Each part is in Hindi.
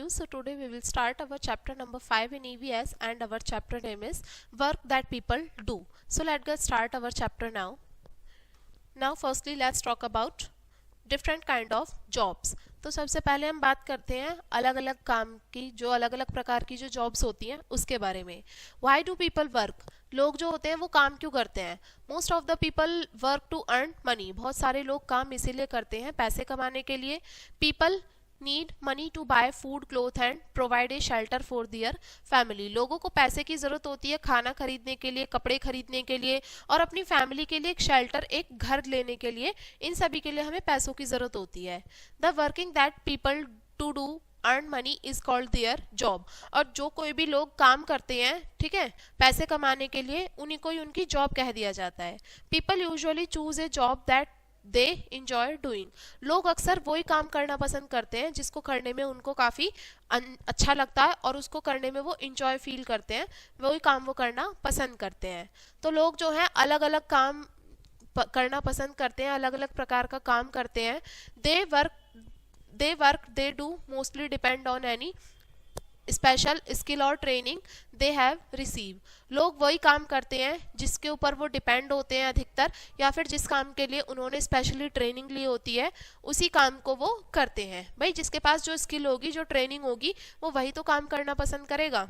So today we will start our chapter number 5 in EVS and our chapter name is work that people do. So let's get start our chapter now. Now firstly let's talk about different kind of jobs. तो सबसे पहले हम बात करते हैं अलग अलग काम की, जो अलग अलग प्रकार की जो जॉब्स होती हैं उसके बारे में. Why do people work? लोग जो होते हैं वो काम क्यों करते हैं? Most of the people work to earn money. बहुत सारे लोग काम इसीलिए करते हैं पैसे कमाने के लिए. People need money to buy food cloth and provide a shelter for their family. लोगों को पैसे की जरूरत होती है खाना खरीदने के लिए, कपड़े खरीदने के लिए और अपनी फैमिली के लिए एक शेल्टर, एक घर लेने के लिए. इन सभी के लिए हमें पैसों की जरूरत होती है. The working that people to do earn money is called their job. और जो कोई भी लोग काम करते हैं, ठीक है, पैसे कमाने के लिए, उन्हीं को ही उनकी जॉब कह दिया जाता है. People usually choose a job that they enjoy doing. लोग अक्सर वही काम करना पसंद करते हैं जिसको करने में उनको काफ़ी अच्छा लगता है और उसको करने में वो इंजॉय फील करते हैं, वही काम वो करना पसंद करते हैं. तो लोग जो हैं अलग अलग काम करना पसंद करते हैं, अलग अलग प्रकार का काम करते हैं. They do mostly depend on any special skill और ट्रेनिंग दे हैव रिसीव. लोग वही काम करते हैं जिसके ऊपर वो डिपेंड होते हैं अधिकतर, या फिर जिस काम के लिए उन्होंने स्पेशली ट्रेनिंग ली होती है उसी काम को वो करते हैं. भाई जिसके पास जो स्किल होगी, जो ट्रेनिंग होगी, वो वही तो काम करना पसंद करेगा.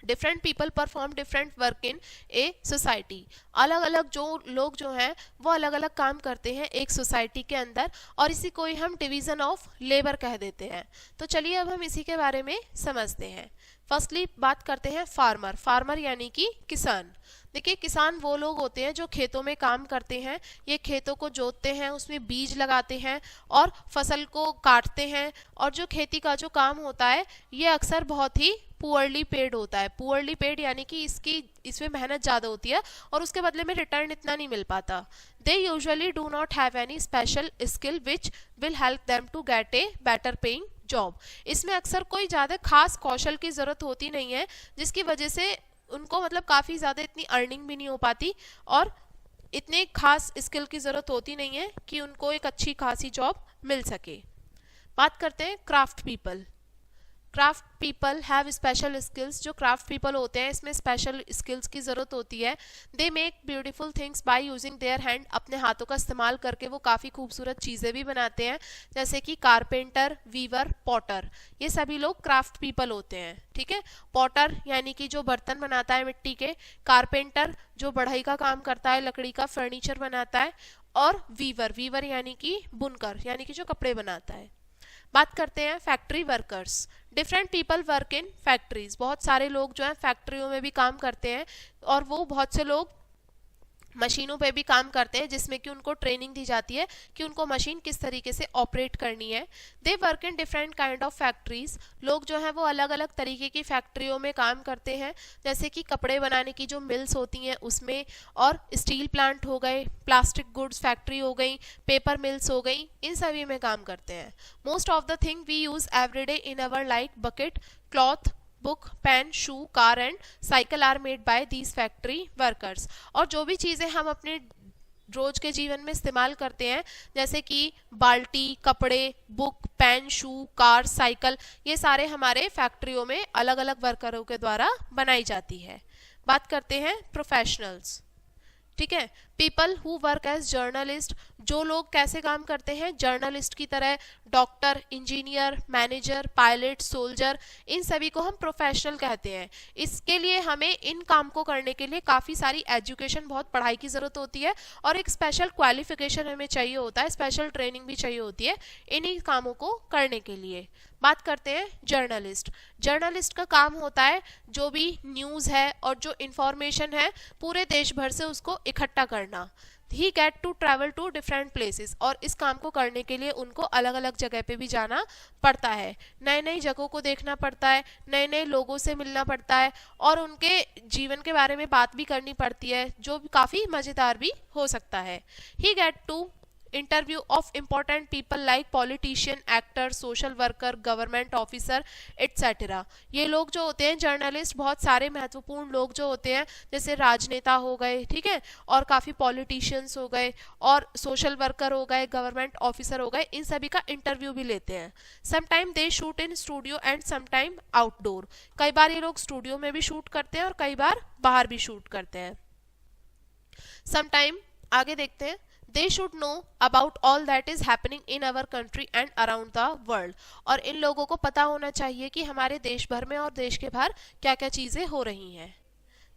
Different people perform different work in a society. अलग अलग जो लोग जो हैं वो अलग अलग काम करते हैं एक सोसाइटी के अंदर, और इसी को ही हम डिवीजन ऑफ लेबर कह देते हैं. तो चलिए अब हम इसी के बारे में समझते हैं. फर्स्टली बात करते हैं फार्मर. फार्मर यानी कि किसान. देखिए, किसान वो लोग होते हैं जो खेतों में काम करते हैं. ये खेतों को जोतते हैं, उसमें बीज लगाते हैं और फसल को काटते हैं. और जो खेती का जो काम होता है ये अक्सर बहुत ही पुअरली पेड होता है. पुअरली पेड यानी कि इसमें मेहनत ज़्यादा होती है और उसके बदले में रिटर्न इतना नहीं मिल पाता. They usually do not have any special skill which will help them to get a better paying job. इसमें अक्सर कोई ज़्यादा खास कौशल की ज़रूरत होती नहीं है जिसकी वजह से उनको मतलब काफ़ी ज़्यादा इतनी अर्निंग भी नहीं हो पाती और इतने खास स्किल की ज़रूरत होती नहीं है कि उनको एक अच्छी खासी जॉब मिल सके. बात करते हैं craft people. Craft people have special skills. जो क्राफ्ट पीपल होते हैं इसमें स्पेशल स्किल्स की ज़रूरत होती है. They make beautiful things by using their hand. अपने हाथों का इस्तेमाल करके वो काफ़ी खूबसूरत चीज़ें भी बनाते हैं, जैसे कि कारपेंटर, वीवर, पॉटर. ये सभी लोग क्राफ्ट पीपल होते हैं. ठीक है, पॉटर यानी कि जो बर्तन बनाता है मिट्टी के, कारपेंटर जो बढ़ई का काम करता है, लकड़ी का फर्नीचर बनाता है, और वीवर यानी कि बुनकर यानी कि जो कपड़े बनाता है. बात करते हैं factory workers. Different people work in factories. बहुत सारे लोग जो हैं फैक्ट्रियों में भी काम करते हैं और वो बहुत से लोग मशीनों पे भी काम करते हैं जिसमें कि उनको ट्रेनिंग दी जाती है कि उनको मशीन किस तरीके से ऑपरेट करनी है. They work in different kind of factories. लोग जो हैं वो अलग अलग तरीके की फैक्ट्रियों में काम करते हैं, जैसे कि कपड़े बनाने की जो मिल्स होती हैं उसमें, और स्टील प्लांट हो गए, प्लास्टिक गुड्स फैक्ट्री हो गई, पेपर मिल्स हो गई, इन सभी में काम करते हैं. Most of the thing we use everyday in our like bucket, cloth, book, pen, shoe, car and cycle are made by these factory workers. और जो भी चीज़ें हम अपने रोज के जीवन में इस्तेमाल करते हैं, जैसे कि बाल्टी, कपड़े, book, pen, shoe, car, cycle, ये सारे हमारे फैक्ट्रियों में अलग अलग वर्करों के द्वारा बनाई जाती है. बात करते हैं प्रोफेशनल्स. ठीक है, people who work as journalist. जो लोग कैसे काम करते हैं जर्नलिस्ट की तरह, doctor, engineer, manager, pilot, soldier, इन सभी को हम प्रोफेशनल कहते हैं. इसके लिए हमें इन काम को करने के लिए काफ़ी सारी एजुकेशन, बहुत पढ़ाई की ज़रूरत होती है और एक स्पेशल क्वालिफिकेशन हमें चाहिए होता है, स्पेशल ट्रेनिंग भी चाहिए होती है इन्हीं कामों को करने के लिए. बात करते हैं जर्नलिस्ट. जर्नलिस्ट का काम होता है जो भी न्यूज़ है और जो इंफॉर्मेशन है पूरे देश भर से उसको इकट्ठा करना. He get to travel to different places. और इस काम को करने के लिए उनको अलग अलग जगह पे भी जाना पड़ता है, नई नई जगहों को देखना पड़ता है, नए नए लोगों से मिलना पड़ता है और उनके जीवन के बारे में बात भी करनी पड़ती है, जो काफ़ी मज़ेदार भी हो सकता है. He get to interview of important people like politician, actor, social worker, government officer etcetera. ये लोग जो होते हैं जर्नलिस्ट, बहुत सारे महत्वपूर्ण लोग जो होते हैं जैसे राजनेता हो गए, ठीक है, और काफ़ी पॉलिटिशियंस हो गए और सोशल वर्कर हो गए, गवर्नमेंट ऑफिसर हो गए, इन सभी का इंटरव्यू भी लेते हैं। Sometime they shoot in studio and sometime outdoor. कई बार ये लोग स्टूडियो में भी शूट करते हैं और कई बार बाहर भी शूट करते हैं। समटाइम आगे देखते हैं, they should know about all that is happening in our country and around the world. और इन लोगों को पता होना चाहिए कि हमारे देश भर में और देश के बाहर क्या क्या चीजें हो रही हैं।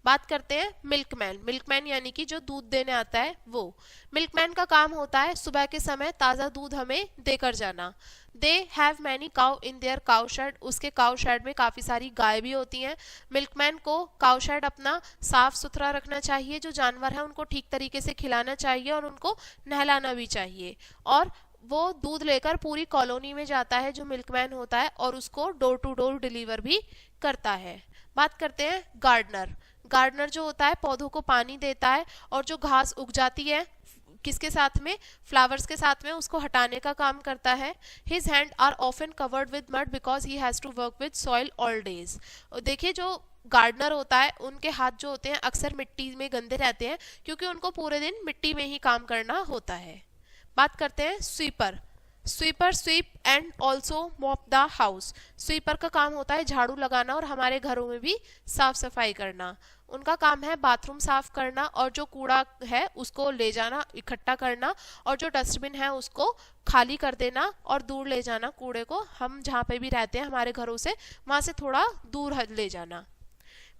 बात करते हैं मिल्कमैन। मिल्कमैन यानी कि जो दूध देने आता है वो। मिल्कमैन का काम होता है सुबह के समय ताज़ा दूध हमें देकर जाना। They have many cow in their cow shade. उसके काउ शेड में काफ़ी सारी गाय भी होती हैं। मिल्कमैन को काउ शेड अपना साफ सुथरा रखना चाहिए, जो जानवर है उनको ठीक तरीके से खिलाना चाहिए और उनको नहलाना भी चाहिए। और वो दूध लेकर पूरी कॉलोनी में जाता है जो मिल्कमैन होता है, और उसको डोर टू डोर डिलीवर भी करता है। बात करते हैं गार्डनर। गार्डनर जो होता है पौधों को पानी देता है और जो घास उग जाती है किसके साथ में, फ्लावर्स के साथ में, उसको हटाने का काम करता है। His hand are often covered with mud because he has to work with soil all days. देखिए जो गार्डनर होता है उनके हाथ जो होते हैं अक्सर मिट्टी में गंदे रहते हैं क्योंकि उनको पूरे दिन मिट्टी में ही काम करना होता है। बात करते हैं sweeper. Sweeper SVEEP and also mop the house. Sweeper का काम होता है झाड़ू लगाना और हमारे घरों में भी साफ सफाई करना। उनका काम है बाथरूम साफ करना और जो कूड़ा है उसको ले जाना, इकट्ठा करना, और जो डस्टबिन है उसको खाली कर देना और दूर ले जाना। कूड़े को हम जहाँ पे भी रहते हैं हमारे घरों से वहाँ से थोड़ा दूर ले जाना।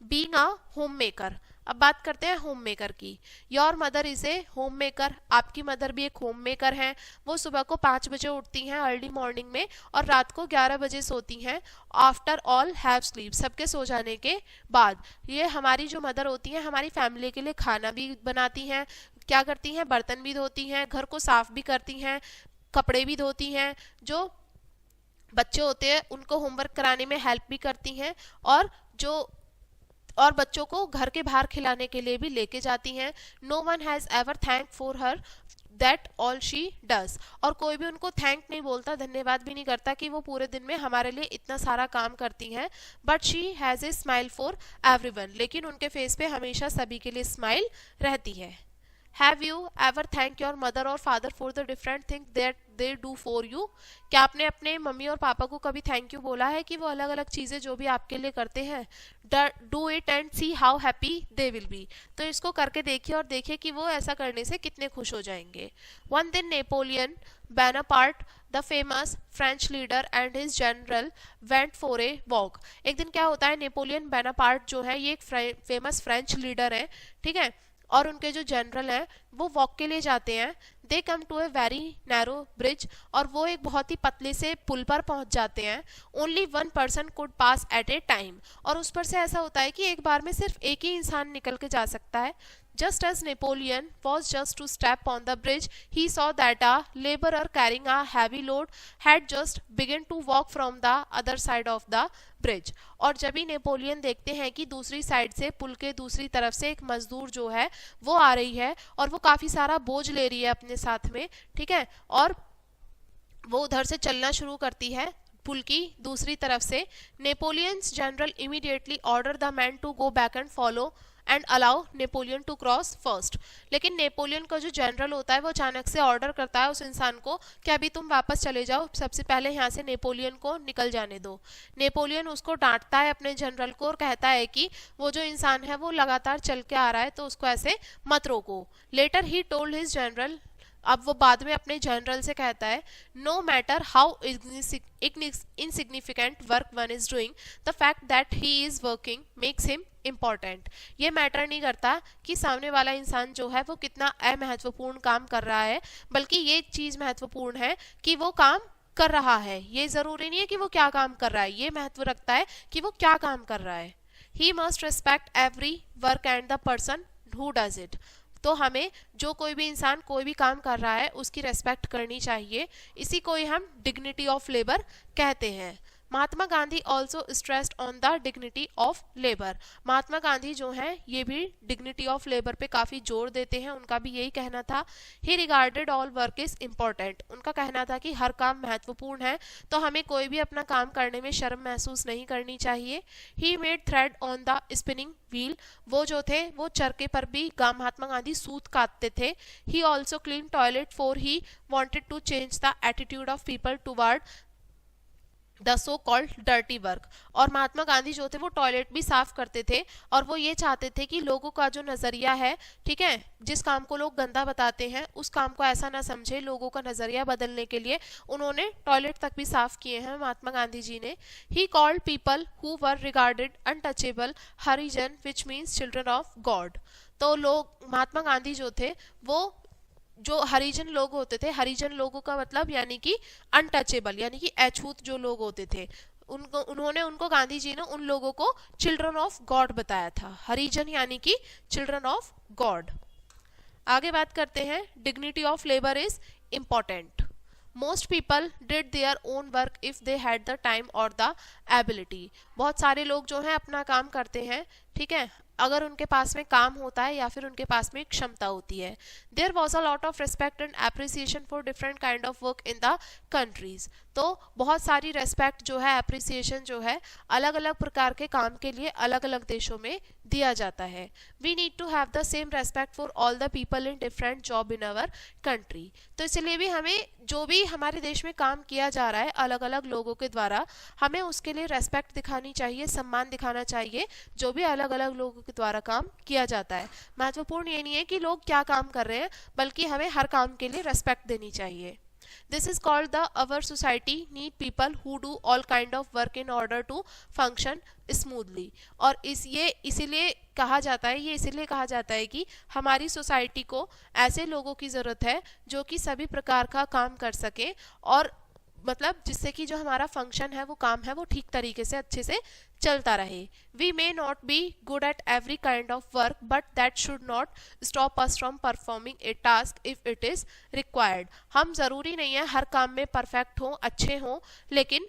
Being a home maker. अब बात करते हैं होम मेकर की। Your mother is a home maker. आपकी मदर भी एक होम मेकर हैं। वो सुबह को 5 बजे उठती हैं अर्ली मॉर्निंग में और रात को 11 बजे सोती हैं। After all have sleep. सबके सो जाने के बाद ये हमारी जो मदर होती हैं हमारी फैमिली के लिए खाना भी बनाती हैं, क्या करती हैं, बर्तन भी धोती हैं, घर को साफ भी करती हैं, कपड़े भी धोती हैं, जो बच्चे होते हैं उनको होमवर्क कराने में हेल्प भी करती हैं, और बच्चों को घर के बाहर खिलाने के लिए भी लेके जाती हैं। No one has ever thank for her that all she does. और कोई भी उनको थैंक नहीं बोलता, धन्यवाद भी नहीं करता कि वो पूरे दिन में हमारे लिए इतना सारा काम करती हैं। But she has a smile for everyone. लेकिन उनके फेस पे हमेशा सभी के लिए स्माइल रहती है। Have you ever thank your mother और father for the different thing that they do for you. क्या आपने अपने मम्मी और पापा को कभी थैंक यू बोला है कि वो अलग अलग चीज़ें जो भी आपके लिए करते हैं? Do it and see how happy they will be. तो इसको करके देखिए और देखिए कि वो ऐसा करने से कितने खुश हो जाएंगे। वन दिन Napoleon Bonaparte the famous French leader and his general went for a walk. एक दिन क्या होता है, नेपोलियन बोनापार्ट जो है ये एक फेमस फ्रेंच लीडर है, ठीक है, और उनके जो जनरल हैं वो वॉक के लिए जाते हैं। They come to a very narrow bridge. और वो एक बहुत ही पतले से पुल पर पहुंच जाते हैं। Only one person could pass at a time. और उस पर से ऐसा होता है कि एक बार में सिर्फ एक ही इंसान निकल के जा सकता है। Just as Napoleon was just to step on the bridge, he saw that a laborer carrying a heavy load had just begun to walk from the other side of the bridge. और जब ही नेपोलियन देखते हैं कि दूसरी साइड से, पुल के दूसरी तरफ से एक मजदूर जो है वो आ रही है और वो काफ़ी सारा बोझ ले रही है अपने साथ में, ठीक है, और वो उधर से चलना शुरू करती है पुल की दूसरी तरफ से। Napoleon's general immediately order the man to go back and follow and allow Napoleon to cross first. लेकिन नेपोलियन का जो जनरल होता है वो अचानक से ऑर्डर करता है उस इंसान को कि अभी तुम वापस चले जाओ, सबसे पहले यहाँ से नेपोलियन को निकल जाने दो। नेपोलियन उसको डांटता है अपने जनरल को और कहता है कि वो जो इंसान है वो लगातार चल के आ रहा है तो उसको ऐसे मत रोको। Later he told his general. अब वो बाद में अपने जनरल से कहता है, no matter how insignificant work one is doing, the fact that he is working makes him important. ये मैटर नहीं करता कि सामने वाला इंसान जो है वो कितना अमहत्वपूर्ण काम कर रहा है, बल्कि ये चीज़ महत्वपूर्ण है कि वो काम कर रहा है। ये ज़रूरी नहीं है कि वो क्या काम कर रहा है, ये महत्व रखता है कि वो क्या काम कर रहा है। He must respect every work and the person who does it. तो हमें जो कोई भी इंसान कोई भी काम कर रहा है उसकी रेस्पेक्ट करनी चाहिए। इसी को ही हम डिग्निटी ऑफ लेबर कहते हैं। Mahatma Gandhi also stressed on the dignity of labour. Mahatma Gandhi जो हैं ये भी डिग्निटी ऑफ लेबर पे काफी जोर देते हैं, उनका भी यही कहना था। ही regarded all work is important, उनका कहना था कि हर काम महत्वपूर्ण है, तो हमें कोई भी अपना काम करने में शर्म महसूस नहीं करनी चाहिए। He made thread on the spinning wheel, वो जो थे वो चरखे पर भी महात्मा गांधी सूत काटते थे। He also clean toilet for he wanted to change the attitude of people toward the so called dirty work. और महात्मा गांधी जो थे वो टॉयलेट भी साफ करते थे और वो ये चाहते थे कि लोगों का जो नजरिया है, ठीक है, जिस काम को लोग गंदा बताते हैं उस काम को ऐसा ना समझे, लोगों का नजरिया बदलने के लिए उन्होंने टॉयलेट तक भी साफ किए हैं महात्मा गांधी जी ने। He called people who were regarded untouchable Harijan which means children of God. तो लोग, महात्मा गांधी जो थे वो जो हरिजन लोग होते थे, हरिजन लोगों का मतलब यानी कि अनटचेबल यानी कि अछूत जो लोग होते थे, उनको गांधी जी ने उन लोगों को चिल्ड्रन ऑफ गॉड बताया था। हरिजन यानी कि चिल्ड्रन ऑफ गॉड। आगे बात करते हैं, dignity of labour is important. Most people did their own work if they had the time और द एबिलिटी। बहुत सारे लोग जो हैं अपना काम करते हैं, ठीक है, अगर उनके पास में काम होता है या फिर उनके पास में क्षमता होती है। There was a lot of respect and appreciation for different kind of work in the countries. तो बहुत सारी रेस्पेक्ट जो है, एप्रिसिएशन जो है, अलग अलग प्रकार के काम के लिए अलग अलग देशों में दिया जाता है। We need to have the same respect for all the people in different job in our country. तो इसलिए भी हमें जो भी हमारे देश में काम किया जा रहा है अलग अलग लोगों के द्वारा, हमें उसके लिए रेस्पेक्ट दिखानी चाहिए, सम्मान दिखाना चाहिए, जो भी अलग अलग लोगों के द्वारा काम किया जाता है। महत्वपूर्ण ये नहीं है कि लोग क्या काम कर रहे हैं, बल्कि हमें हर काम के लिए रेस्पेक्ट देनी चाहिए। This is called the our society need people who do all kind of work in order to function smoothly। और इसीलिए कहा जाता है, ये इसीलिए कहा जाता है कि हमारी सोसाइटी को ऐसे लोगों की ज़रूरत है जो कि सभी प्रकार का काम कर सके, और मतलब जिससे कि जो हमारा फंक्शन है, वो काम है, वो ठीक तरीके से अच्छे से चलता रहे। We may not be good at every kind of work but that should not stop us from performing a task if it is required. हम जरूरी नहीं है हर काम में परफेक्ट हो, अच्छे हों, लेकिन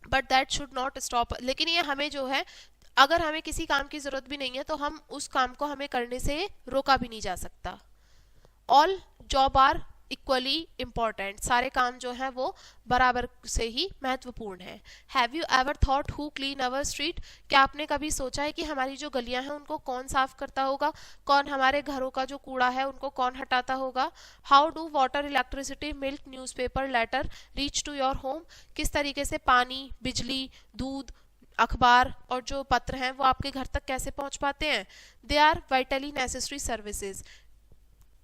but that should not stop, लेकिन ये हमें जो है, अगर हमें किसी काम की जरूरत भी नहीं है तो हम उस काम को हमें करने से रोका भी नहीं जा सकता। All job are equally important, सारे काम जो हैं वो बराबर से ही महत्वपूर्ण है। Have you ever thought who clean our street? क्या आपने कभी सोचा है कि हमारी जो गलियां हैं उनको कौन साफ करता होगा, कौन हमारे घरों का जो कूड़ा है उनको कौन हटाता होगा? How do water, electricity, milk, newspaper, letter reach to your home? किस तरीके से पानी, बिजली, दूध, अखबार और जो पत्र हैं वो आपके घर तक कैसे पहुंच पाते हैं? They are vitally necessary services,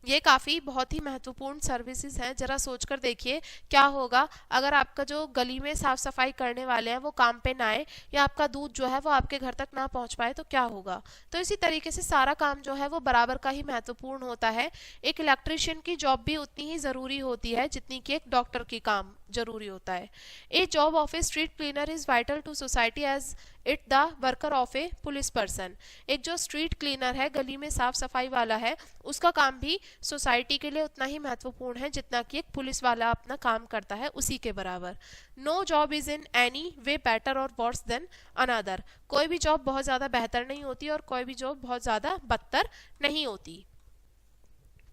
ये काफ़ी बहुत ही महत्वपूर्ण सर्विसेज हैं। जरा सोचकर देखिए क्या होगा अगर आपका जो गली में साफ सफाई करने वाले हैं वो काम पे ना आए, या आपका दूध जो है वो आपके घर तक ना पहुंच पाए, तो क्या होगा? तो इसी तरीके से सारा काम जो है वो बराबर का ही महत्वपूर्ण होता है। एक इलेक्ट्रिशियन की जॉब भी उतनी ही ज़रूरी होती है जितनी कि एक डॉक्टर की काम जरूरी होता है। A job of a street cleaner is vital to society as it the worker of a police person. एक जो स्ट्रीट क्लीनर है, गली में साफ सफाई वाला है, उसका काम भी सोसाइटी के लिए उतना ही महत्वपूर्ण है जितना कि एक पुलिस वाला अपना काम करता है, उसी के बराबर। No job is in any way better or worse than another. कोई भी जॉब बहुत ज़्यादा बेहतर नहीं होती और कोई भी जॉब बहुत ज़्यादा बदतर नहीं होती।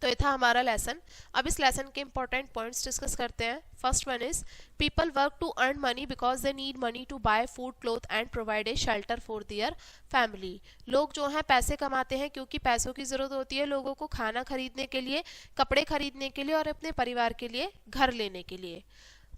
तो ये था हमारा लेसन। अब इस लेसन के इंपॉर्टेंट पॉइंट्स डिस्कस करते हैं। First one is people work to earn money because they need money to buy food, cloth and provide a shelter for their family. लोग जो हैं पैसे कमाते हैं क्योंकि पैसों की ज़रूरत होती है लोगों को खाना खरीदने के लिए, कपड़े खरीदने के लिए और अपने परिवार के लिए घर लेने के लिए।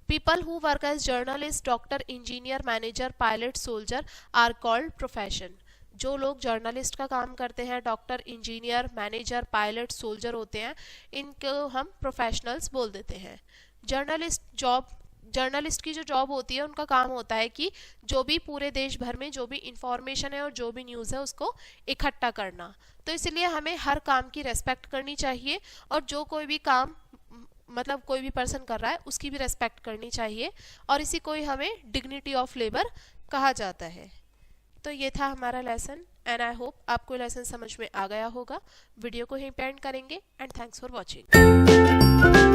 People who work as journalist, doctor, engineer, manager, pilot, soldier are called profession। जो लोग जर्नलिस्ट का काम करते हैं, doctor, engineer, manager, pilot, soldier होते हैं, इनको हम प्रोफेशनल्स बोल देते हैं। जर्नलिस्ट की जो जॉब होती है, उनका काम होता है कि जो भी पूरे देश भर में जो भी इंफॉर्मेशन है और जो भी न्यूज़ है उसको इकट्ठा करना। तो इसलिए हमें हर काम की रेस्पेक्ट करनी चाहिए और जो कोई भी काम मतलब कोई भी पर्सन कर रहा है उसकी भी रेस्पेक्ट करनी चाहिए, और इसी को ही हमें डिग्निटी ऑफ लेबर कहा जाता है। तो ये था हमारा लेसन एंड आई होप आपको लेसन समझ में आ गया होगा। वीडियो को यहीं पे एंड करेंगे एंड थैंक्स फॉर वॉचिंग।